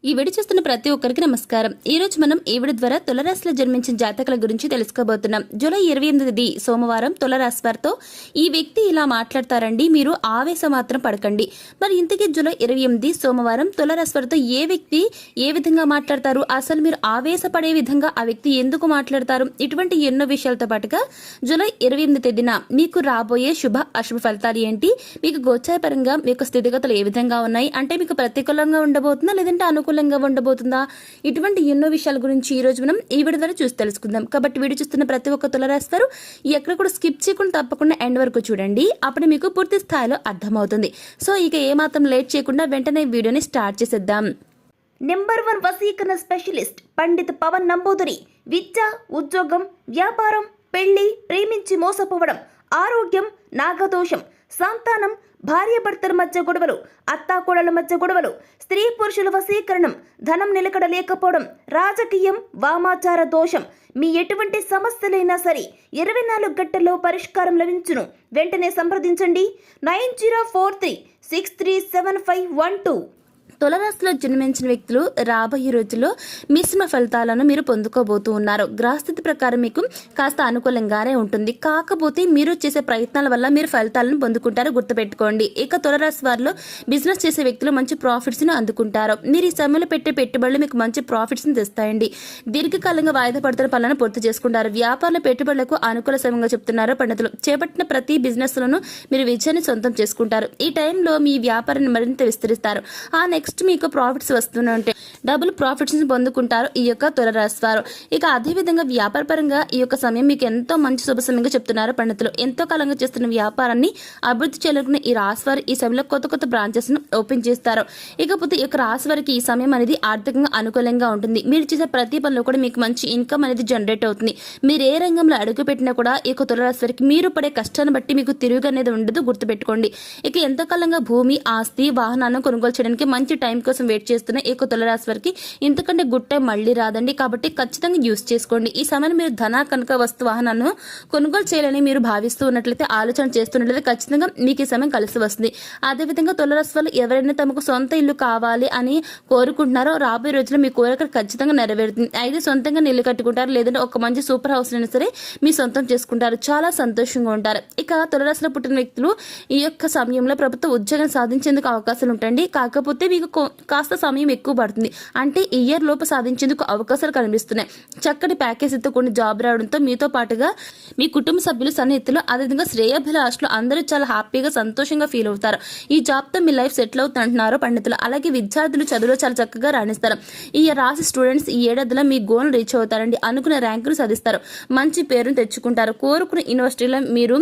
ఈ వీడియో చూస్తున్న ప్రతి ఒక్కరికి నమస్కారం. ఈ రోజు మనం ఈ వీడియో ద్వారా తులారాశిలో జన్మించిన జాతకుల గురించి తెలుసుకోబోతున్నాం. జూలై 28 సోమవారం తులారాశి వారితో ఈ వ్యక్తి ఇలా మాట్లాడతారండి, మీరు ఆవేశం మాత్రం పడకండి. మరి ఇంతకీ జూలై 28 సోమవారం తులారాశి వారితో ఏ వ్యక్తి ఏ విధంగా మాట్లాడతారు, అసలు మీరు ఆవేశపడే విధంగా ఆ వ్యక్తి ఎందుకు మాట్లాడతారు, ఇటువంటి ఎన్నో విషయాలతో పాటుగా జూలై 28 తేదీన మీకు రాబోయే శుభ అశుభ ఫలితాలు ఏంటి, మీకు గోచారపరంగా మీకు స్థితిగతులు ఏ విధంగా ఉన్నాయి, అంటే మీకు ప్రతికూలంగా ఉండబోతుందా లేదంటే అనుకూలంగా ఉండబోతుందా, ఇటువంటి ఎన్నో విషయాల గురించి ఈ రోజు మనం ఈ వీడియో ద్వారా చూసి తెలుసుకుందాం. కాబట్టి వీడియో చూస్తున్న ప్రతి ఒక్క తులారాశి వారు ఎక్కడ కూడా స్కిప్ చేయకుండా తప్పకుండా ఎండ్ వరకు చూడండి, అప్పుడు మీకు పూర్తి స్థాయిలో అర్థమవుతుంది. సో ఇక ఏమాత్రం లేట్ చేయకుండా వెంటనే వీడియోని స్టార్ట్ చేసేద్దాం. నెంబర్ 1 వశీకరణ స్పెషలిస్ట్ పండిత్ పవన్ నంబూదరి. విద్య, ఉద్యోగం, వ్యాపారం, పెళ్లి, ప్రేమించి మోసపోవడం, ఆరోగ్యం, నాగదోషం, సంతానం, భార్యాభర్తల మధ్య గొడవలు, అత్తాకోడల మధ్య గొడవలు, స్త్రీ పురుషుల వశీకరణం, ధనం నిలకడ లేకపోవడం, రాజకీయం, వామాచార దోషం, మీ ఎటువంటి సమస్యలైనా సరే 24 గంటల్లో పరిష్కారం లభించును. వెంటనే సంప్రదించండి 9043637512. తులారాశిలో జన్మించిన వ్యక్తులు రాబోయే రోజుల్లో మిశ్రమ ఫలితాలను మీరు పొందుకోబోతూ ఉన్నారు. గ్రహస్థితి ప్రకారం మీకు కాస్త అనుకూలంగానే ఉంటుంది, కాకపోతే మీరు చేసే ప్రయత్నాల వల్ల మీరు ఫలితాలను పొందుకుంటారు, గుర్తుపెట్టుకోండి. ఇక తులారాశి వారిలో బిజినెస్ చేసే వ్యక్తులు మంచి ప్రాఫిట్స్ని అందుకుంటారు. మీరు ఈ సమయంలో పెట్టే పెట్టుబడులు మీకు మంచి ప్రాఫిట్స్ని తెస్తాయండి. దీర్ఘకాలంగా వాయిదా పడుతున్న పనులను పూర్తి చేసుకుంటారు. వ్యాపార పెట్టుబడులకు అనుకూల సమయంగా చెప్తున్నారు పండితులు. చేపట్టిన ప్రతి బిజినెస్లను మీరు విజయాన్ని సొంతం చేసుకుంటారు. ఈ టైంలో మీ వ్యాపారాన్ని మరింత విస్తరిస్తారు. నెక్స్ట్ మీకు ప్రాఫిట్స్ వస్తుంటే డబుల్ ప్రాఫిట్స్ ని పొందుకుంటారు ఈ యొక్క తులారాశి వారు. ఇక అదేవిధంగా వ్యాపార పరంగా ఈ యొక్క సమయం మీకు ఎంతో మంచి శుభ సమయంగా చెప్తున్నారు పండితులు. ఎంతో కాలంగా చేస్తున్న వ్యాపారాన్ని అభివృద్ధి చేయాలనుకున్న ఈ రాశి వారు ఈ సమయంలో కొత్త కొత్త బ్రాంచెస్ ను ఓపెన్ చేస్తారు. ఇకపోతే ఈ యొక్క రాశి వారికి ఈ సమయం అనేది ఆర్థికంగా అనుకూలంగా ఉంటుంది. మీరు చేసే ప్రతి పనిలో కూడా మీకు మంచి ఇన్కమ్ అనేది జనరేట్ అవుతుంది. మీరు ఏ రంగంలో అడుగు పెట్టినా కూడా ఈ యొక్క తులారాశి వారికి మీరు పడే కష్టాన్ని బట్టి మీకు తిరుగు అనేది ఉండదు, గుర్తుపెట్టుకోండి. ఇక ఎంతో కాలంగా భూమి, ఆస్తి, వాహనాలను కొనుగోలు చేయడానికి మంచి టైం కోసం వెయిట్ చేస్తున్న ఈ తులారాశి వారికి ఇంతకంటే గుడ్ టైం మళ్ళీ రాదండి. కాబట్టి ఖచ్చితంగా యూస్ చేసుకోండి. ఈ సమయంలో మీరు ధన కనుక వస్తు వాహనాలను కొనుగోలు చేయాలని మీరు భావిస్తూ ఉన్నట్లయితే, ఆలోచన చేస్తున్నట్లయితే ఖచ్చితంగా మీకు ఈ సమయం కలిసి వస్తుంది. అదేవిధంగా తులారాశి వాళ్ళు ఎవరైనా తమకు సొంత ఇల్లు కావాలి అని కోరుకుంటున్నారో రాబోయే రోజుల్లో మీ కోరిక ఖచ్చితంగా నెరవేరుతుంది. అయితే సొంతంగా ఇల్లు కట్టుకుంటారు, లేదంటే ఒక మంచి సూపర్ హౌస్ అయినా సరే మీ సొంతం చేసుకుంటారు, చాలా సంతోషంగా ఉంటారు. ఇక తులారాశిలో పుట్టిన వ్యక్తులు ఈ యొక్క సమయంలో ప్రభుత్వ ఉద్యోగం సాధించేందుకు అవకాశాలు ఉంటాయండి. కాకపోతే మీకు కాస్త సమయం ఎక్కువ పడుతుంది, అంటే ఈ ఇయర్ లోపు సాధించేందుకు అవకాశాలు కనిపిస్తున్నాయి. చక్కటి ప్యాకేజీతో కొన్ని జాబ్ రావడంతో మీతో పాటుగా మీ కుటుంబ సభ్యులు, సన్నిహితులు, అదేవిధంగా శ్రేయోభిలాషులు అందరూ చాలా హ్యాపీగా సంతోషంగా ఫీల్ అవుతారు. ఈ జాబ్తో మీ లైఫ్ సెటిల్ అవుతుంటున్నారు పండితులు. అలాగే విద్యార్థులు చదువులో చాలా చక్కగా రాణిస్తారు. ఈ రాశి స్టూడెంట్స్ ఈ ఏడాదిలో మీ గోల్ రీచ్ అవుతారండి. అనుకున్న ర్యాంకులు సాధిస్తారు, మంచి పేరును తెచ్చుకుంటారు. కోరుకున్న యూనివర్సిటీలో మీరు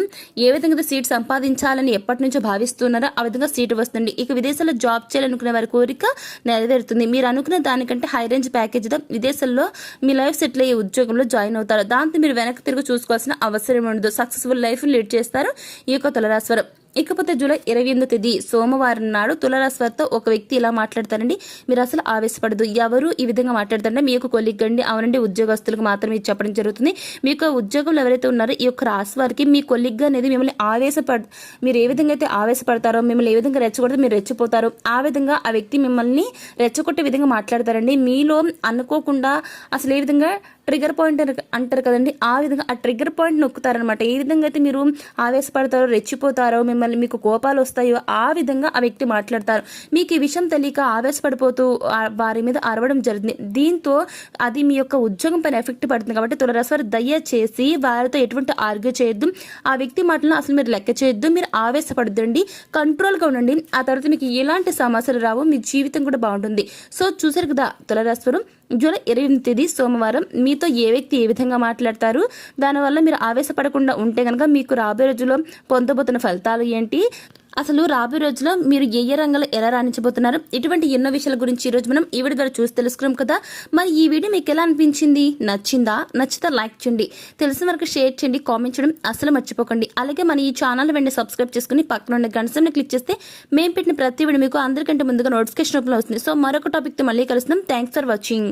ఏ విధంగా సీట్ సంపాదించాలని ఎప్పటి నుంచో భావిస్తున్నారో ఆ విధంగా సీటు వస్తుంది. ఇక విదేశాల్లో జాబ్ చేయాలనుకునే వారి కోరిక నెరవేరుతుంది. మీరు అనుకున్న దానికంటే హై రేంజ్ ప్యాకేజీతో విదేశాల్లో మీ లైఫ్ సెటిల్ అయ్యే ఉద్యోగంలో జాయిన్ అవుతారు. దాంతో మీరు వెనక్కి తిరిగి చూసుకోవాల్సిన అవసరం ఉండదు. సక్సెస్ఫుల్ లైఫ్ లీడ్ చేస్తారు ఈ యొక్క తులారాశి వారు. ఇకపోతే జూలై 28 సోమవారం నాడు తులారాశి వారితో ఒక వ్యక్తి ఇలా మాట్లాడతారండి, మీరు అసలు ఆవేశపడదు. ఎవరు ఈ విధంగా మాట్లాడతారంటే మీ యొక్క కొలీగ్ అండి, అవునండి, ఉద్యోగస్తులకు మాత్రమే చెప్పడం జరుగుతుంది. మీ యొక్క ఉద్యోగంలో ఎవరైతే ఉన్నారో ఈ యొక్క రాశి వారికి మీ కొలీగ్ అనేది మిమ్మల్ని మీరు ఏ విధంగా అయితే ఆవేశపడతారో, మిమ్మల్ని ఏ విధంగా రెచ్చగొడితే మీరు రెచ్చిపోతారో ఆ విధంగా ఆ వ్యక్తి మిమ్మల్ని రెచ్చగొట్టే విధంగా మాట్లాడతారండి. మీలో అనుకోకుండా అసలు ఏ విధంగా ట్రిగర్ పాయింట్ అంటారు కదండి, ఆ విధంగా ఆ ట్రిగర్ పాయింట్ నొక్కుతారనమాట. ఏ విధంగా అయితే మీరు ఆవేశపడతారో, రెచ్చిపోతారో, మీకు కోపాలు వస్తాయో ఆ విధంగా ఆ వ్యక్తి మాట్లాడతారు. మీకు ఈ విషయం తెలియక ఆవేశపడిపోతూ వారి మీద అరవడం జరుగుతుంది. దీంతో అది మీ యొక్క ఉద్యోగం పైన ఎఫెక్ట్ పడుతుంది. కాబట్టి తులారాశి వారు దయచేసి వారితో ఎటువంటి ఆర్గ్యూ చేయొద్దు, ఆ వ్యక్తి మాటలను అసలు మీరు లెక్క చేయొద్దు, మీరు ఆవేశపడద్దండి, కంట్రోల్గా ఉండండి. ఆ తర్వాత మీకు ఎలాంటి సమస్యలు రావు, మీ జీవితం కూడా బాగుంటుంది. సో చూసారు కదా తులారాశి వారు, జూలై 28 సోమవారం మీతో ఏ వ్యక్తి ఏ విధంగా మాట్లాడతారు, దానివల్ల మీరు ఆవేశపడకుండా ఉంటే కనుక మీకు రాబోయే రోజుల్లో పొందబోతున్న ఫలితాలు ఏంటి, అసలు రాబోయే రోజుల్లో మీరు ఏ రంగంలో ఎలా రాణించబోతున్నారు, ఇటువంటి ఎన్నో విషయాల గురించి ఈ రోజు మనం ఈ వీడియో ద్వారా చూసి తెలుసుకున్నాం కదా. మరి ఈ వీడియో మీకు ఎలా అనిపించింది, నచ్చిందా? నచ్చితే లైక్ చేయండి, తెలిసిన వరకు షేర్ చేయండి, కామెంట్ చేయడం అసలు మర్చిపోకండి. అలాగే మన ఈ ఛానల్ వెంటనే సబ్స్క్రైబ్ చేసుకుని పక్కన ఉన్న గంట సింబల్ని క్లిక్ చేస్తే మేము పెట్టిన ప్రతి వీడియో మీకు అందరికంటే ముందుగా నోటిఫికేషన్ రూపంలో వస్తుంది. సో మరొక టాపిక్తో మళ్ళీ కలుస్తున్నాం. Thanks for watching.